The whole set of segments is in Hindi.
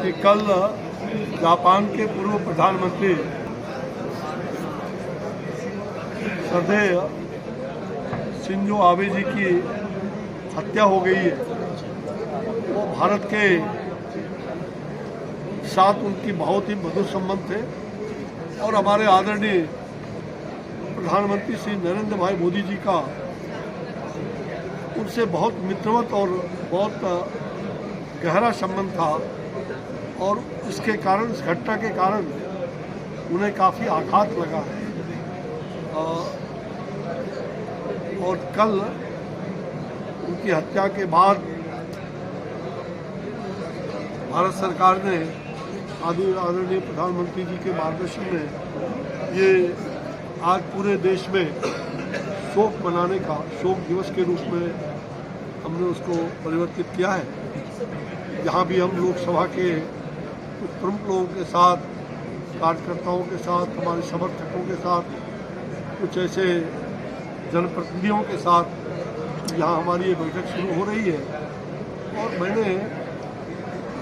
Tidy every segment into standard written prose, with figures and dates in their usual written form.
कि कल जापान के पूर्व प्रधानमंत्री श्रद्धेय शिंजो आबे जी की हत्या हो गई है। वो भारत के साथ उनकी बहुत ही मधुर संबंध थे और हमारे आदरणीय प्रधानमंत्री श्री नरेंद्र भाई मोदी जी का उनसे बहुत मित्रवत और बहुत गहरा संबंध था और इसके कारण, इस घटना के कारण उन्हें काफ़ी आघात लगा है। और कल उनकी हत्या के बाद भारत सरकार ने आदरणीय प्रधानमंत्री जी के मार्गदर्शन में ये आज पूरे देश में शोक मनाने का, शोक दिवस के रूप में हमने उसको परिवर्तित किया है। यहाँ भी हम लोकसभा के कुछ प्रमुख लोगों के साथ, कार्यकर्ताओं के साथ, हमारे समर्थकों के साथ, कुछ ऐसे जनप्रतिनिधियों के साथ यहाँ हमारी ये बैठक शुरू हो रही है। और मैंने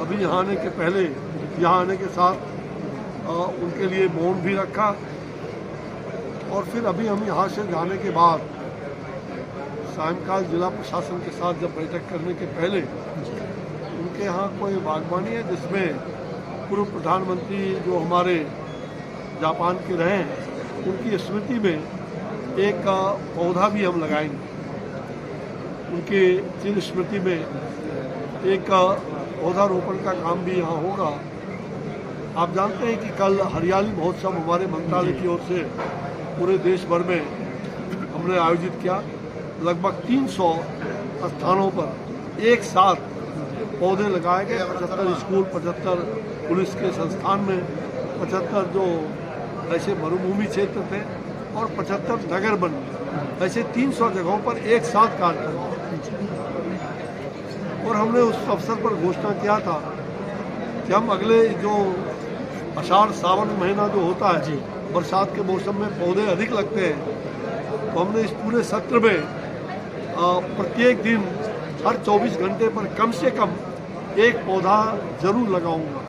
अभी यहाँ आने के पहले, यहाँ आने के साथ उनके लिए मौन भी रखा और फिर अभी हम यहाँ से जाने के बाद सायंकाल जिला प्रशासन के साथ जब बैठक करने के पहले उनके यहाँ कोई बागवानी है जिसमें पूर्व प्रधानमंत्री जो हमारे जापान के रहे हैं उनकी स्मृति में एक पौधा भी हम लगाएंगे। उनके चिर स्मृति में एक पौधारोपण का काम भी यहाँ होगा। आप जानते हैं कि कल हरियाली महोत्सव हमारे मंत्रालय की ओर से पूरे देश भर में हमने आयोजित किया। लगभग 300 स्थानों पर एक साथ पौधे लगाए गए। 75 स्कूल, 75 पुलिस के संस्थान में, 75 जो ऐसे मरुभूमि क्षेत्र थे और 75 नगर बने, ऐसे 300 जगहों पर एक साथ कार्यक्रम। और हमने उस अवसर पर घोषणा किया था कि हम अगले जो आषाढ़ सावन महीना जो होता है, बरसात के मौसम में पौधे अधिक लगते हैं, तो हमने इस पूरे सत्र में प्रत्येक दिन हर 24 घंटे पर कम से कम एक पौधा जरूर लगाऊंगा।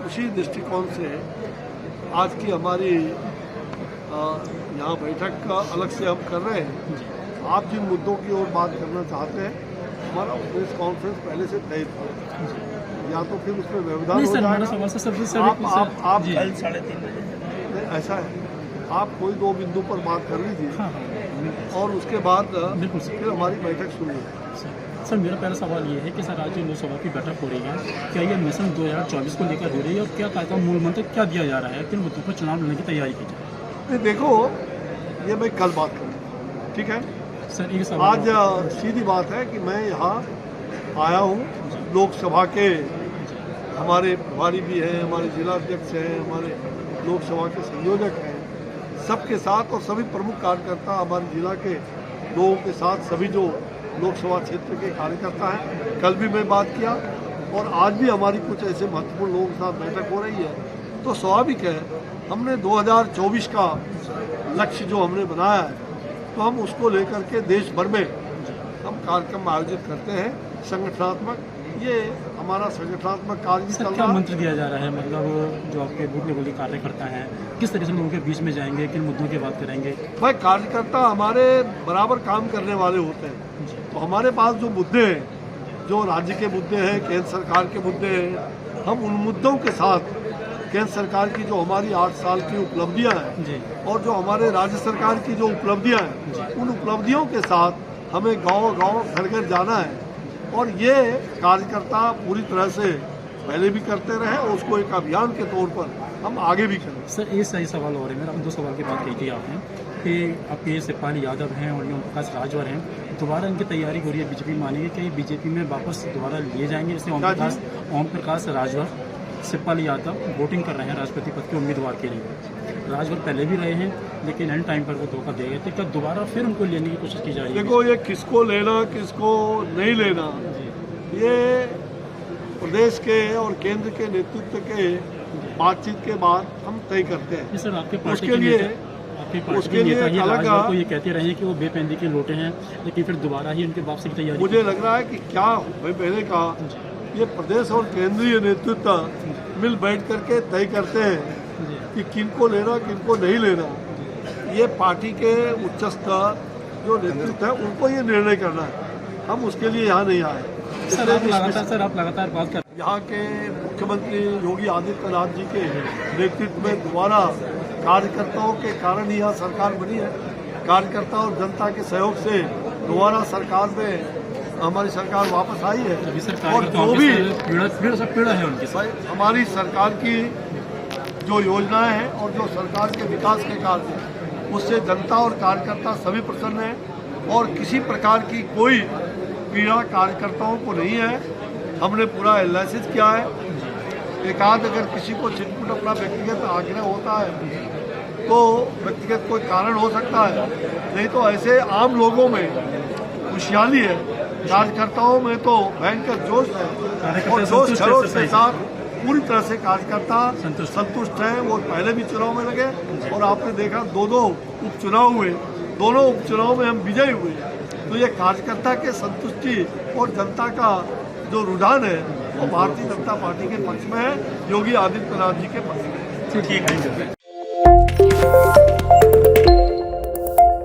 उसी दृष्टिकोण से आज की हमारी यहाँ बैठक का अलग से हम कर रहे हैं। आप जिन मुद्दों की ओर बात करना चाहते हैं, हमारा प्रेस कॉन्फ्रेंस पहले से तय था, या तो फिर उसमें व्यवधान हो जाएगा। आप 3:30 बजे ऐसा है, आप कोई 2 बिंदु पर बात कर लीजिए और उसके बाद फिर हमारी बैठक शुरू होगी। सर, मेरा पहला सवाल ये है कि सर आज जो लोकसभा की बैठक हो रही है, क्या ये मिशन 2024 को लेकर हो रही है और क्या कार्यक्रम मूल मंत्र क्या दिया जा रहा है, किन मुद्दों पर चुनाव लड़ने की तैयारी की जाए? नहीं, देखो, ये मैं कल बात करूँगा, ठीक है सर? एक सवाल, आज सीधी बात है कि मैं यहाँ आया हूँ। लोकसभा के हमारे प्रभारी भी हैं, हमारे जिला अध्यक्ष हैं, हमारे लोकसभा के संयोजक हैं, सबके साथ और सभी प्रमुख कार्यकर्ता हमारे जिला के लोगों के साथ, सभी जो लोकसभा क्षेत्र के कार्यकर्ता हैं, कल भी मैं बात किया और आज भी हमारी कुछ ऐसे महत्वपूर्ण लोगों के साथ बैठक हो रही है। तो स्वाभाविक है, हमने 2024 का लक्ष्य जो हमने बनाया है, तो हम उसको लेकर के देश भर में हम कार्यक्रम आयोजित करते हैं, संगठनात्मक। ये हमारा संगठनात्मक कार्य भी चल रहा है। क्या मंत्र दिया जा रहा है, मतलब जो आपके बूथ लेवल के कार्यकर्ता हैं किस तरह से लोगों के बीच में जाएंगे, किन मुद्दों की बात करेंगे? भाई, कार्यकर्ता हमारे बराबर काम करने वाले होते हैं, तो हमारे पास जो मुद्दे हैं, जो राज्य के मुद्दे हैं, केंद्र सरकार के मुद्दे हैं, हम उन मुद्दों के साथ केंद्र सरकार की जो हमारी 8 साल की उपलब्धियां हैं और जो हमारे राज्य सरकार की जो उपलब्धियां हैं, उन उपलब्धियों के साथ हमें गांव-गांव, घर-घर जाना है। और ये कार्यकर्ता पूरी तरह से पहले भी करते रहे और उसको एक अभियान के तौर पर हम आगे भी करें। सर, ये सही सवाल हो रहा है मेरा। 2 सवाल की बात कही थी आपने कि आपके शिवपाल यादव हैं और ओम प्रकाश राजभर हैं, दोबारा इनकी तैयारी हो रही है बीजेपी मानेंगे कि बीजेपी में वापस दोबारा लिए जाएंगे? जैसे ओम प्रकाश राजभर, शिवपाल यादव वोटिंग कर रहे हैं राष्ट्रपति पद के उम्मीदवार के लिए। राजभर पहले भी रहे हैं लेकिन एंड टाइम पर वो धोखा दे गए थे, क्या दोबारा फिर उनको लेने की कोशिश की जा रही है? देखो, ये किसको लेना किसको नहीं लेना, ये प्रदेश के और केंद्र के नेतृत्व के बातचीत के बाद हम तय करते हैं। सर, आपके पार्टी उसके लिए ये राजभर को ये कहते रहे कि वो बेपेंदी के लौटे हैं, लेकिन फिर दोबारा ही उनके वापसी की तैयारी। मुझे लग रहा है कि क्या मैं पहले कहा ये प्रदेश और केंद्रीय नेतृत्व मिल बैठ करके तय करते हैं कि किनको लेना किनको नहीं लेना। ये पार्टी के उच्चस्थ जो नेतृत्व है उनको ये निर्णय करना है, हम उसके लिए यहाँ नहीं आए। सर आप लगातार बात कर यहाँ के मुख्यमंत्री योगी आदित्यनाथ जी के नेतृत्व में दोबारा कार्यकर्ताओं के कारण ही यहाँ सरकार बनी है। कार्यकर्ता और जनता के सहयोग से दोबारा सरकार में हमारी सरकार वापस आई है। और जो भी पीड़ा है उनकी हमारी सरकार की जो योजनाएं हैं और जो सरकार के विकास के कार्य हैं उससे जनता और कार्यकर्ता सभी प्रसन्न हैं और किसी प्रकार की कोई पीड़ा कार्यकर्ताओं को नहीं है। हमने पूरा एनालिसिस किया है। एकाध अगर किसी को छिटपुट अपना व्यक्तिगत आग्रह होता है तो व्यक्तिगत कोई कारण हो सकता है, नहीं तो ऐसे आम लोगों में खुशहाली है, कार्यकर्ताओं में तो भयंकर जोश है और जोश खरोश के साथ पूरी तरह से कार्यकर्ता संतुष्ट हैं। वो पहले भी चुनाव में लगे और आपने देखा दो उपचुनाव हुए, दोनों उपचुनाव में हम विजयी हुए। तो ये कार्यकर्ता के संतुष्टि और जनता का जो रुझान है वो भारतीय जनता पार्टी के पक्ष में है, योगी आदित्यनाथ जी के पक्ष में। ठीक है।